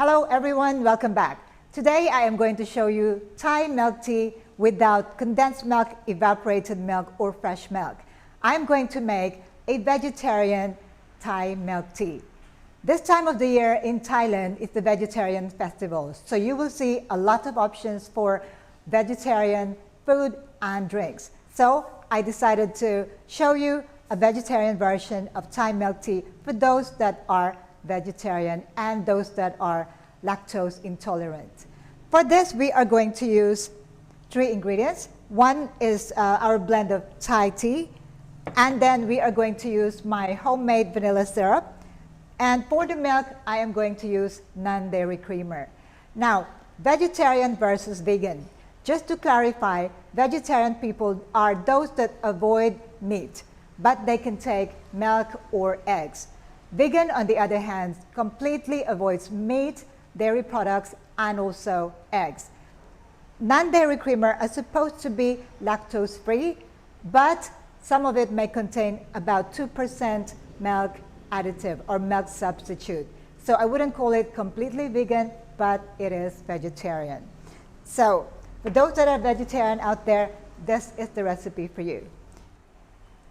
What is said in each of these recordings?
Hello everyone, welcome back. Today I am going to show you Thai milk tea without condensed milk, evaporated milk or fresh milk. I'm going to make a vegetarian Thai milk tea. This time of the year in Thailand is the vegetarian festival, so you will see a lot of options for vegetarian food and drinks. So I decided to show you a vegetarian version of Thai milk tea for those that are vegetarian and those that are lactose intolerant. For this, we are going to use 3 ingredients. One is our blend of Thai tea, and then we are going to use my homemade vanilla syrup. And for the milk, I am going to use non-dairy creamer. Now, vegetarian versus vegan. Just to clarify, vegetarian people are those that avoid meat, but they can take milk or eggs. Vegan, on the other hand, completely avoids meat, dairy products, and also eggs. Non-dairy creamer are supposed to be lactose-free, but some of it may contain about 2% milk additive or milk substitute. So I wouldn't call it completely vegan, but it is vegetarian. So for those that are vegetarian out there, this is the recipe for you.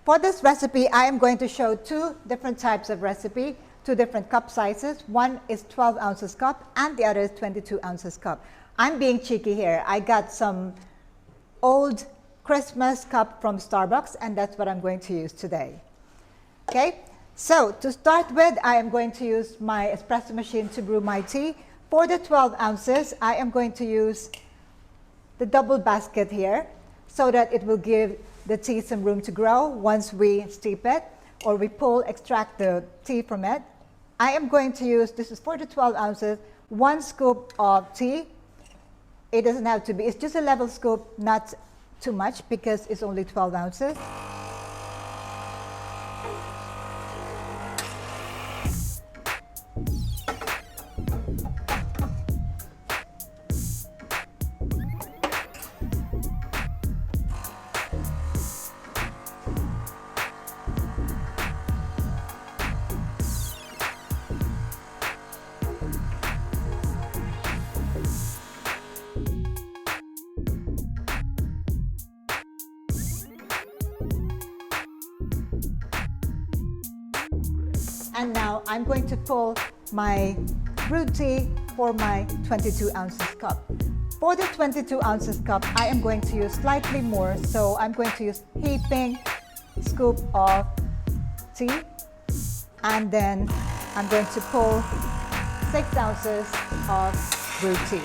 For this recipe, I am going to show 2 different types of recipe, 2 different cup sizes. One is 12 ounces cup and the other is 22 ounces cup. I'm being cheeky here. I got some old Christmas cup from Starbucks and that's what I'm going to use today. Okay, so to start with, I am going to use my espresso machine to brew my tea. For the 12 ounces, I am going to use the double basket here so that it will give the tea some room to grow once we steep it or we extract the tea from it. I am going to use, this is for the 12 ounces, 1 scoop of tea. It doesn't have to be, it's just a level scoop, not too much because it's only 12 ounces. And now I'm going to pull my brewed tea for my 22 ounces cup. For the 22 ounces cup, I am going to use slightly more, so I'm going to use heaping scoop of tea, and then I'm going to pull 6 ounces of brewed tea.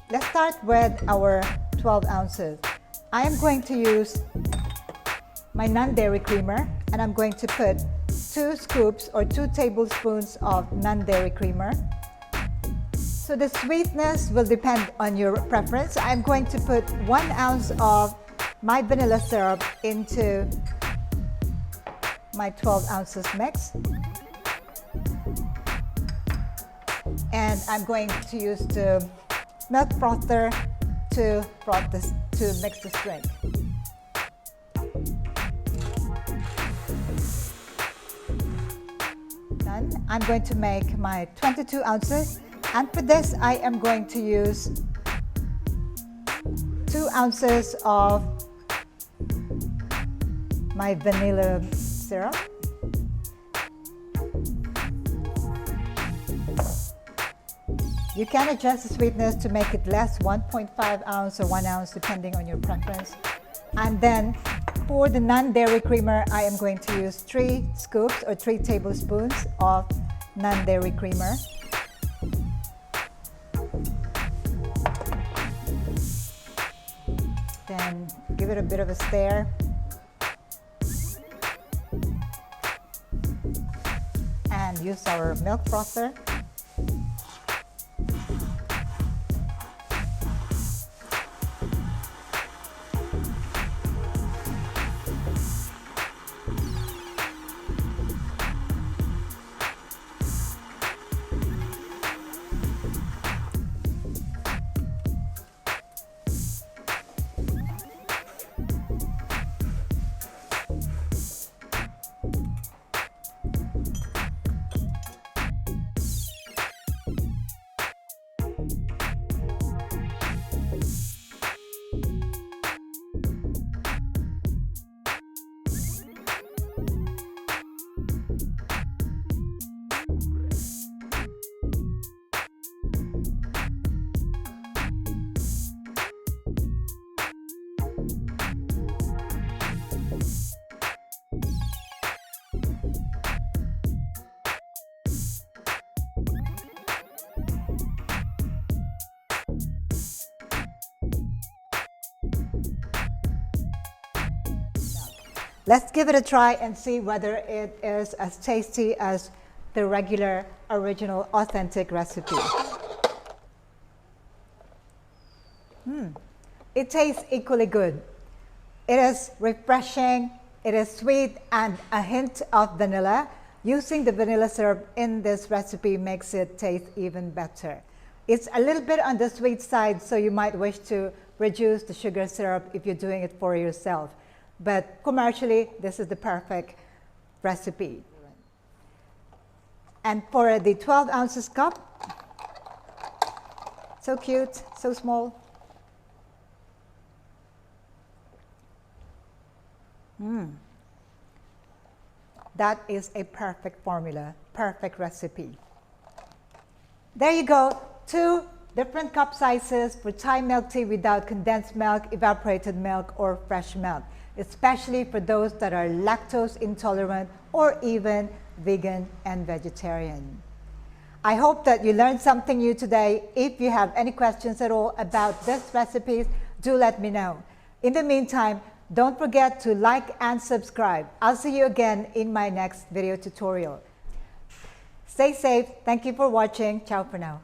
Let's start with our 12 ounces. I am going to use my non-dairy creamer and I'm going to put 2 scoops or 2 tablespoons of non-dairy creamer. So the sweetness will depend on your preference. I'm going to put 1 ounce of my vanilla syrup into my 12 ounces mix. And I'm going to use the milk frother to mix this drink. Then I'm going to make my 22 ounces, and for this I am going to use 2 ounces of my vanilla syrup. You can adjust the sweetness to make it less, 1.5 ounce or 1 ounce depending on your preference. And then For the non-dairy creamer, I am going to use 3 scoops or 3 tablespoons of non-dairy creamer. Then give it a bit of a stir. And use our milk frother. Let's give it a try and see whether it is as tasty as the regular, original, authentic recipe. It tastes equally good. It is refreshing, it is sweet, and a hint of vanilla. Using the vanilla syrup in this recipe makes it taste even better. It's a little bit on the sweet side, so you might wish to reduce the sugar syrup if you're doing it for yourself. But commercially, this is the perfect recipe. And for the 12 ounces cup, so cute, so small. That is a perfect formula, perfect recipe. There you go, 2 different cup sizes for Thai milk tea without condensed milk, evaporated milk, or fresh milk, especially for those that are lactose intolerant or even vegan and vegetarian. I hope that you learned something new today. If you have any questions at all about this recipes, do let me know. In the meantime, don't forget to like and subscribe. I'll see you again in my next video tutorial. Stay safe. Thank you for watching. Ciao for now.